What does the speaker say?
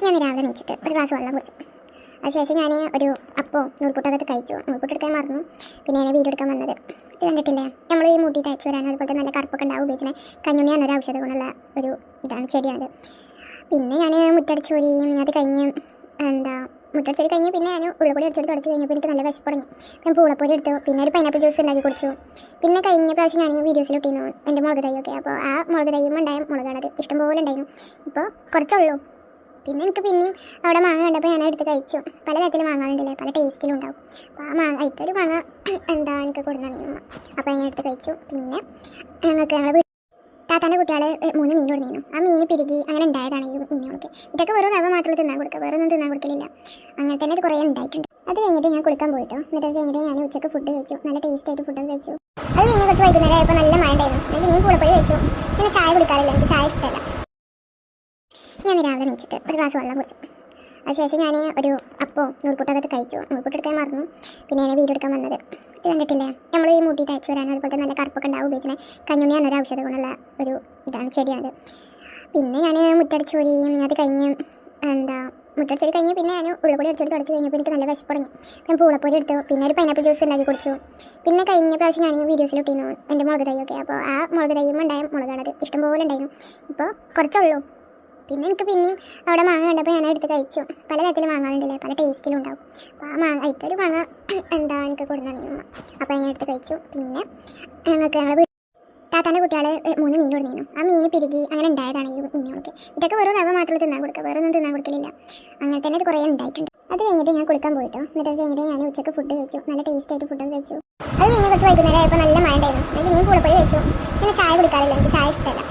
ഞാൻ രാവിലെ നീച്ചിട്ട് ഒരു ഗ്ലാസ് വെള്ളം കുടിച്ചു. അതിനുശേഷം ഞാൻ ഒരു അപ്പവും നൂൽപുട്ടൊക്കെ കഴിച്ചു. നൂൽപുട്ടെടുക്കാൻ മറന്നു. പിന്നെ ഞാൻ വീഡിയോ എടുക്കാൻ വന്നത് ഇത് കണ്ടിട്ടില്ലേ, നമ്മൾ ഈ മുടി തയ്ച്ച് വരാനും അതുപോലെ നല്ല കറുപ്പൊക്കെ ഉണ്ടാവും ഉപയോഗിച്ചത് കഞ്ഞുണ്ണി എന്നൊരു ഔഷധ ഗുണമുള്ള ഒരു ഇതാണ്, ചെടിയാണ്. പിന്നെ ഞാൻ മുറ്റടിച്ച് വരികയും അത് കഴിഞ്ഞ് മുറ്റടിച്ചൊരു കഴിഞ്ഞ് പിന്നെ ഞാൻ ഉള്ളിപ്പൊടി അടിച്ചൊരു തുടച്ച് കഴിഞ്ഞപ്പോൾ എനിക്ക് നല്ല വിശപ്പ് തുടങ്ങി. ഞാൻ പൂളപ്പൊടി എടുത്തു. പിന്നെ ഒരു പൈനാപ്പിൾ ജ്യൂസ് ഉണ്ടാക്കി കുടിച്ചു. പിന്നെ കഴിഞ്ഞ പ്രാവശ്യം ഞാൻ വീഡിയോസിലിട്ടിരുന്നു എൻ്റെ മുളക് തൈയൊക്കെ. അപ്പോൾ ആ മുളക് തൈയും ഉണ്ടായ മുളകാണത്, ഇഷ്ടംപോലെ ഉണ്ടായിരുന്നു. ഇപ്പോൾ കുറച്ചുള്ളൂ. പിന്നെ എനിക്ക് പിന്നെയും അവിടെ മാങ്ങ കണ്ടപ്പോൾ ഞാൻ എടുത്ത് കഴിച്ചു. പല തരത്തിൽ മാങ്ങകളുണ്ടല്ലേ, പല ടേസ്റ്റിലും ഉണ്ടാവും. അപ്പോൾ ആ മാങ്ങ ഇതൊരു മാങ്ങ എനിക്ക് കൊടുക്കുന്നതാണ്. അപ്പോൾ ഞാൻ എടുത്ത് കഴിച്ചു. പിന്നെ ഞങ്ങൾ താത്താൻ്റെ കുട്ടികൾ 3 മീൻ കൊടുത്തിരുന്നു. ആ മീൻ പിരികി അങ്ങനെ ഉണ്ടായതാണ് ഈ മീനുകൾക്ക്. ഇതൊക്കെ വെറും റവ മാത്രമേ തിന്നാൻ കൊടുക്കുക, വേറെ ഒന്നും തിന്നാൻ കൊടുക്കലില്ല. അങ്ങനെ തന്നെ ഇത് കുറേ ഉണ്ടായിട്ടുണ്ട്. അത് കഴിഞ്ഞിട്ട് ഞാൻ കുളിക്കാൻ പോയിട്ടോ. എന്നിട്ട് കഴിഞ്ഞിട്ട് ഞാൻ ഉച്ചയ്ക്ക് ഫുഡ് കഴിച്ചു. നല്ല ടേസ്റ്റ് ആയിട്ട് ഫുഡൊക്കെ കഴിച്ചു. അത് കഴിഞ്ഞ് കുറച്ച് വൈകുന്നേരം ആയപ്പോൾ നല്ല മഴ ഉണ്ടായിരുന്നു. ഞാൻ പിന്നെയും പൂളപ്പൊടി കഴിച്ചു. പിന്നെ ചായ കുടിക്കാറില്ല, എനിക്ക് ചായ ഇഷ്ടമല്ല. ഞാൻ രാവിലെ നീച്ചിട്ട് ഒരു ഗ്ലാസ് വെള്ളം കുടിച്ചു. അതിനുശേഷം ഞാൻ ഒരു അപ്പവും നൂൽപുട്ടൊക്കെ കഴിച്ചു. നൂൽപുട്ടെടുക്കാൻ മറന്നു. പിന്നെ ഞാൻ വീഡിയോ എടുക്കാൻ വന്നത് ഇത് കണ്ടിട്ടില്ലേ, നമ്മൾ ഈ മുടി തയ്ച്ച് വരാനും അതുപോലെ നല്ല കറുപ്പൊക്കെ ഉണ്ടാവും ഉപയോഗിച്ചത് കഞ്ഞുണ്ണി എന്നൊരു ഔഷധ ഗുണമുള്ള ഒരു ഇതാണ്, ചെടിയാണ്. പിന്നെ ഞാൻ മുറ്റടിച്ച് വരികയും അത് കഴിഞ്ഞ് മുറ്റടിച്ചൊരു കഴിഞ്ഞ് പിന്നെ ഞാൻ ഉള്ളിപ്പൊടി അടിച്ചൊരു തുടച്ച് കഴിഞ്ഞപ്പോൾ എനിക്ക് നല്ല വിശപ്പ് തുടങ്ങി. ഞാൻ പൂളപ്പൊടി എടുത്തു. പിന്നെ ഒരു പൈനാപ്പിൾ ജ്യൂസ് ഉണ്ടാക്കി കുടിച്ചു. പിന്നെ കഴിഞ്ഞ പ്രാവശ്യം ഞാൻ വീഡിയോസിലിട്ടിരുന്നു എൻ്റെ മുളക് തൈയൊക്കെ. അപ്പോൾ ആ മുളക് തൈയും ഉണ്ടായ മുളകാണത്, ഇഷ്ടംപോലെ ഉണ്ടായിരുന്നു. ഇപ്പോൾ കുറച്ചുള്ളൂ. പിന്നെ എനിക്ക് പിന്നെയും അവിടെ മാങ്ങ കണ്ടപ്പോൾ ഞാൻ എടുത്ത് കഴിച്ചു. പല തരത്തിൽ മാങ്ങകളുണ്ടല്ലേ, പല ടേസ്റ്റിലും ഉണ്ടാവും. അപ്പോൾ ആ മാങ്ങ ഇതൊരു മാങ്ങ എനിക്ക് കൊടുക്കുന്നതാണ്. അപ്പോൾ ഞാൻ എടുത്ത് കഴിച്ചു. പിന്നെ ഞങ്ങൾ താത്താൻ്റെ കുട്ടികൾ 3 മീൻ കൊടുത്തിരുന്നു. ആ മീൻ പിരികി അങ്ങനെ ഉണ്ടായതാണ് ഈ മീനുകൾക്ക്. ഇതൊക്കെ വെറും റവ മാത്രമേ തിന്നാൻ കൊടുക്കുക, വേറെ ഒന്നും തിന്നാൻ കൊടുക്കലില്ല. അങ്ങനെ തന്നെ ഇത് കുറേ ഉണ്ടായിട്ടുണ്ട്. അത് കഴിഞ്ഞിട്ട് ഞാൻ കുളിക്കാൻ പോയിട്ടോ. എന്നിട്ട് കഴിഞ്ഞിട്ട് ഞാൻ ഉച്ചയ്ക്ക് ഫുഡ് കഴിച്ചു. നല്ല ടേസ്റ്റ് ആയിട്ട് ഫുഡൊക്കെ കഴിച്ചു. അത് കഴിഞ്ഞ് കുറച്ച് വൈകുന്നേരം ആയപ്പോൾ നല്ല മഴ ഉണ്ടായിരുന്നു. ഞാൻ പിന്നെയും പൂളപ്പൊടി കഴിച്ചു. പിന്നെ ചായ കുടിക്കാറില്ല, എനിക്ക് ചായ ഇഷ്ടമല്ല.